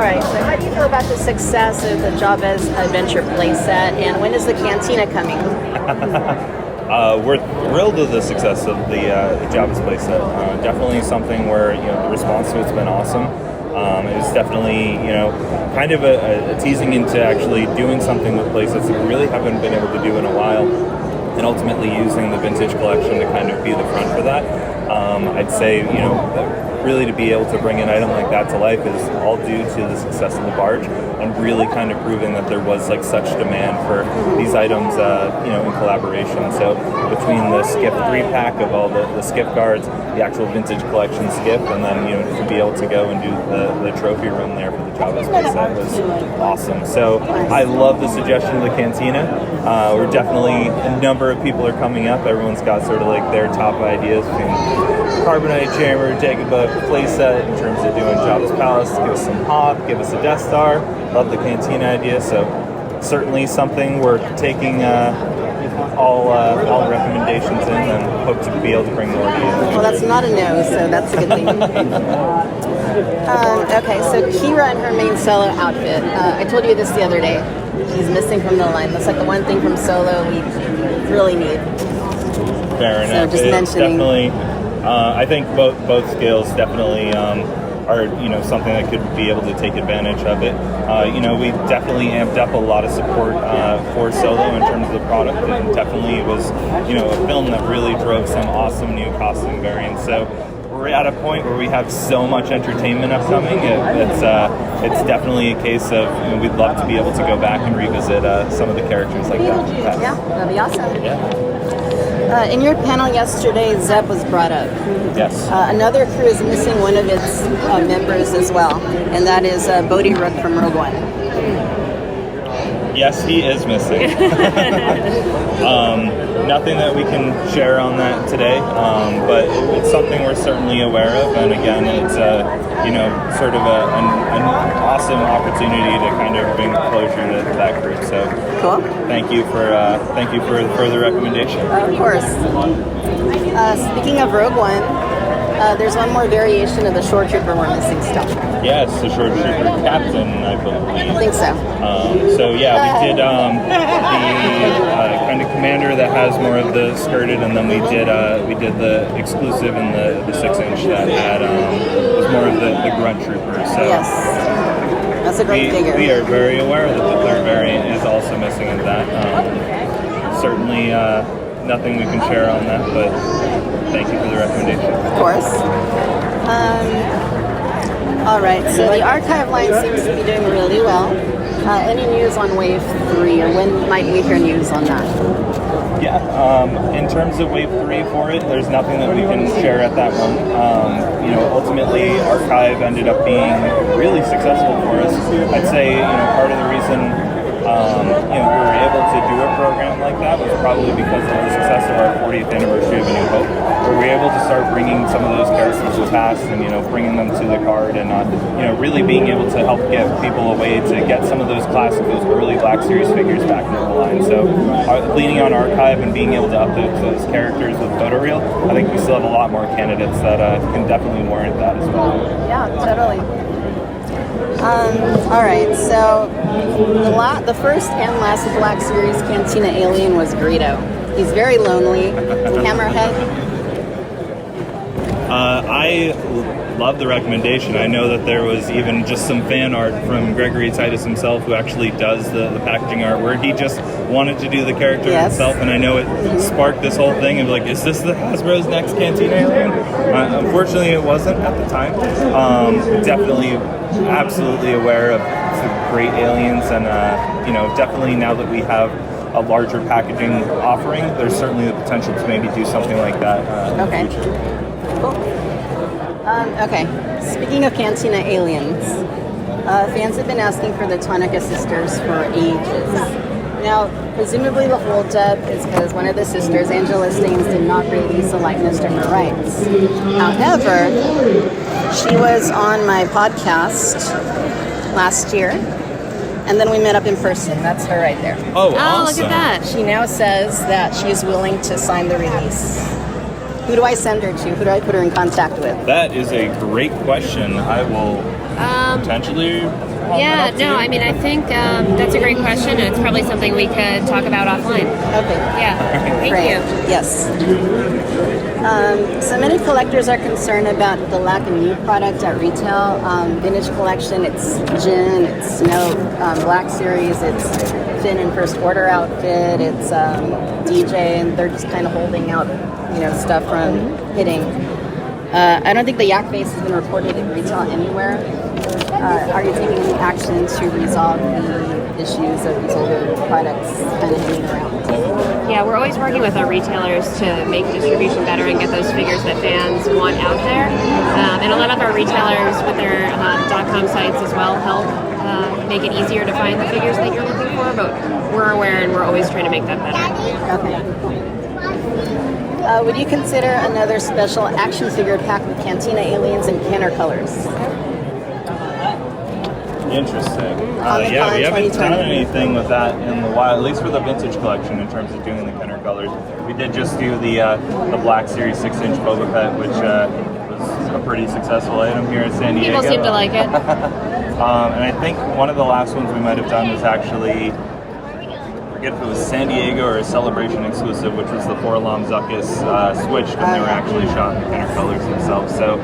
right, so how do you feel about the success of the Java's Adventure playset, and when is the Cantina coming? We're thrilled with the success of the Java's playset. Definitely something where the response to it's been awesome. It's definitely kind of a teasing into actually doing something with playsets that we really haven't been able to do in a while, and ultimately using the vintage collection to kind of be the front for that. I'd say really to be able to bring an item like that to life is all due to the success of the barge, and really kind of proving that there was such demand for these items in collaboration. So between the Skiff 3-pack of all the Skiff cards, the actual vintage collection Skiff, and then to be able to go and do the trophy room there for the Java's playset was awesome. So I love the suggestion of the Cantina. We're definitely, a number of people are coming up. Everyone's got sort of their top ideas between Carbonite Chamber, Dagobah playset in terms of doing Java's Palace. Give us some Hop, give us a Death Star. Love the Cantina idea. So certainly something we're taking all recommendations in, and hope to be able to bring more to you. Well, that's not a no, so that's a good thing. Okay, so Kira in her main solo outfit. I told you this the other day. She's missing from the line. That's the one thing from solo we really need. Fair enough. So just mentioning. Definitely, I think both scales definitely are something that could be able to take advantage of it. We definitely amped up a lot of support for solo in terms of the product, and definitely was a film that really drove some awesome new costume variants. So we're at a point where we have so much entertainment upcoming. It's definitely a case of we'd love to be able to go back and revisit some of the characters like that. Yeah, that'd be awesome. Yeah. In your panel yesterday, Zeb was brought up. Yes. Another crew is missing one of its members as well, and that is Bodhi Rook from Rogue One. Yes, he is missing. Nothing that we can share on that today, but it's something we're certainly aware of, and again, it's sort of an awesome opportunity to kind of bring closure to that group. So cool. Thank you for the further recommendation. Of course. Speaking of Rogue One, there's one more variation of the Shore Trooper we're missing still. Yes, the Shore Trooper Captain, I believe. I think so. So yeah, we did the kind of commander that has more of the skirted, and then we did the exclusive and the 6-inch that had was more of the grunt trooper. So yes, that's a great figure. We are very aware that the third variant is also missing in that. Certainly nothing we can share on that, but thank you for the recommendation. Of course. All right, so the archive line seems to be doing really well. Any news on Wave 3, or when might we hear news on that? Yeah, in terms of Wave 3 for it, there's nothing that we can share at that one. Ultimately, Archive ended up being really successful for us. I'd say, part of the reason we were able to do a program like that was probably because of the success of our 40th anniversary of A New Hope, where we were able to start bringing some of those characters to past and bringing them to the card, and really being able to help give people a way to get some of those classic, those early Black Series figures back into the line. So leaning on Archive and being able to upload those characters with photoreal, I think we still have a lot more candidates that can definitely warrant that as well. Yeah, totally. All right, so the first and last Black Series Cantina alien was Greedo. He's very lonely, hammerhead. I love the recommendation. I know that there was even just some fan art from Gregory Titus himself, who actually does the packaging art, where he just wanted to do the character himself, and I know it sparked this whole thing of is this the Hasbro's next Cantina alien? Unfortunately, it wasn't at the time. Definitely, absolutely aware of some great aliens, and definitely now that we have a larger packaging offering, there's certainly the potential to maybe do something like that in the future. Cool. Okay, speaking of Cantina aliens, fans have been asking for the Tonica sisters for ages. Now, presumably the holdup is because one of the sisters, Angela Staines, did not release a likeness to her rights. However, she was on my podcast last year, and then we met up in person. That's her right there. Oh, awesome. Look at that. She now says that she is willing to sign the release. Who do I send her to? Who do I put her in contact with? That is a great question. I will potentially Yeah, no, I mean, I think that's a great question, and it's probably something we could talk about offline. Okay. Yeah, thank Great. you. Yes. So many collectors are concerned about the lack of new product at retail. Vintage collection, it's gin, it's Snow Black Series, it's Finn and First Order outfit, it's DJ, and they're just kind of holding out, stuff from hitting. I don't think the yak face has been reported in retail anywhere. Are you taking any action to resolve the issues of these older products kind of hanging around? Yeah, we're always working with our retailers to make distribution better and get those figures that fans want out there. And a lot of our retailers with their .com sites as well help make it easier to find the figures that you're looking for, but we're aware and we're always trying to make that better. Okay. Would you consider another special action figure pack with Cantina aliens and Kenner colors? Interesting. On Yeah, we haven't 2020. done anything with that in a while, at least for the vintage collection in terms of doing the Kenner colors. We did just do the Black Series 6-inch Boba Fett, which was a pretty successful item here in San Diego. People seem to like it. And I think one of the last ones we might have done was actually, I forget if it was San Diego or a Celebration exclusive, which was the Forlom Zuckus switched, and they were actually shot in the Kenner colors themselves. So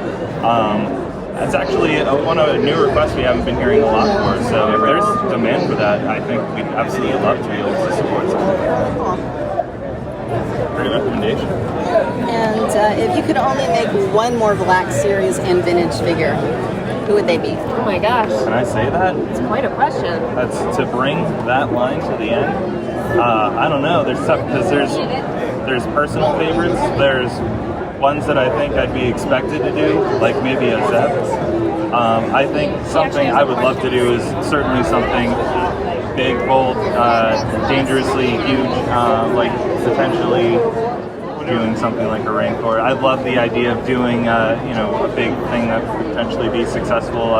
that's actually one of the new requests we haven't been hearing a lot for. So if there's demand for that, I think we'd absolutely love to be able to support something. Great recommendation. And if you could only make one more Black Series and vintage figure, who would they be? Oh my gosh, Can I say that? it's quite a question. That's to bring that line to the end. I don't know. There's stuff because there's personal favorites. There's ones that I think I'd be expected to do, like maybe a Zep. I think something I would love to do is certainly something big, bold, dangerously huge, like potentially doing something like a Rancor. I'd love the idea of doing, a big thing that could potentially be successful.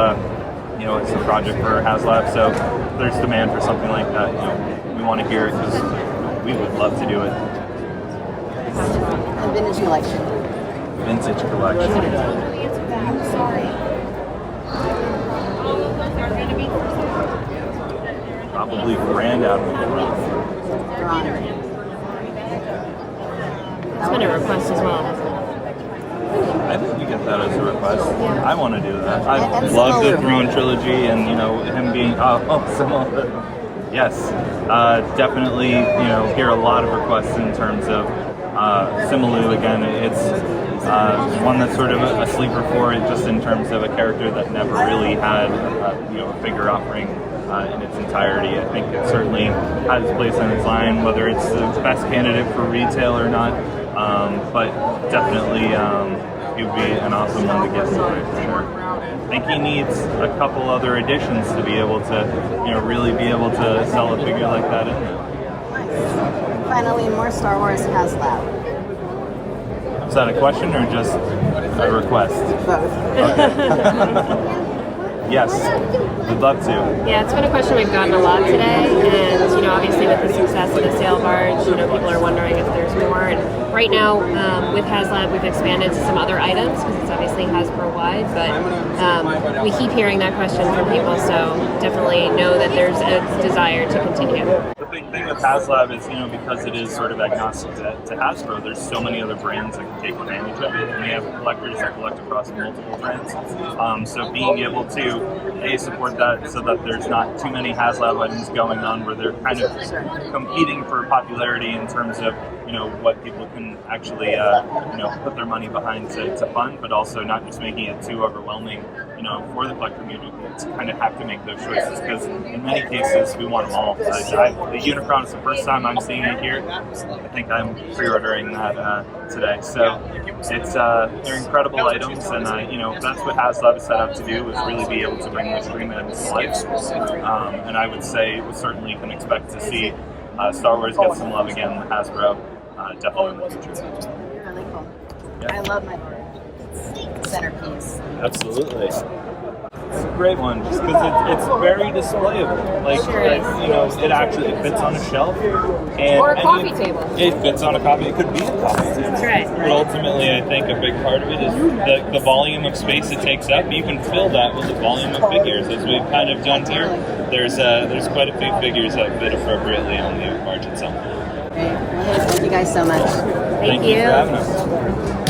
It's a project for HasLab, so there's demand for something like that. We want to hear it because we would love to do it. And vintage collection. Vintage collection. Probably Grand Admiral. It's been a request as well, hasn't it? I think we get that as a request. I want to do that. I And love the similar. Throne trilogy, and him being similar. Yes, definitely. Hear a lot of requests in terms of Simalu. Again, it's one that's sort of a sleeper for it, just in terms of a character that never really had a figure offering in its entirety. I think it certainly has its place in its line, whether it's the best candidate for retail or not. But definitely, it would be an awesome one to get for it, for sure. I think he needs a couple other additions to be able to, really be able to sell a figure like that in there. Finally, more Star Wars HasLab. Is that a question or just a request? Both. Yes, we'd love to. Yeah, it's been a question we've gotten a lot today, and obviously with the success of the sail barge, people are wondering if there's more. And right now, with HasLab, we've expanded to some other items because it's obviously Hasbro wide, but we keep hearing that question from people, so definitely know that there's a desire to continue. The big thing with HasLab is, because it is sort of agnostic to Hasbro, there's so many other brands that can take advantage of it, and we have collectors that collect across multiple brands. So being able to support that so that there's not too many HasLab items going on where they're kind of competing for popularity in terms of what people can actually put their money behind to fund, but also not just making it too overwhelming for the collector community to kind of have to make those choices, because in many cases we want them all. The Unicron is the first time I'm seeing it here. I think I'm pre-ordering that today. So it's they're incredible items, and that's what HasLab is set up to do, is really be able to bring those dream items to life. And I would say we certainly can expect to see Star Wars get some love again in Hasbro, definitely in the future. Really cool. Yeah. I love my centerpiece. Absolutely. It's a great one, just because it's very displayable. Like, Sure is. you know, it fits on a shelf, and Or a coffee table. It fits on a coffee. It could be a coffee table. That's right. But ultimately, I think a big part of it is the volume of space it takes up. You can fill that with the volume of figures, as we've kind of done here. There's quite a few figures that fit appropriately on the barge itself. Great. Well, hey, thank you guys so much. Thank you you. for having us.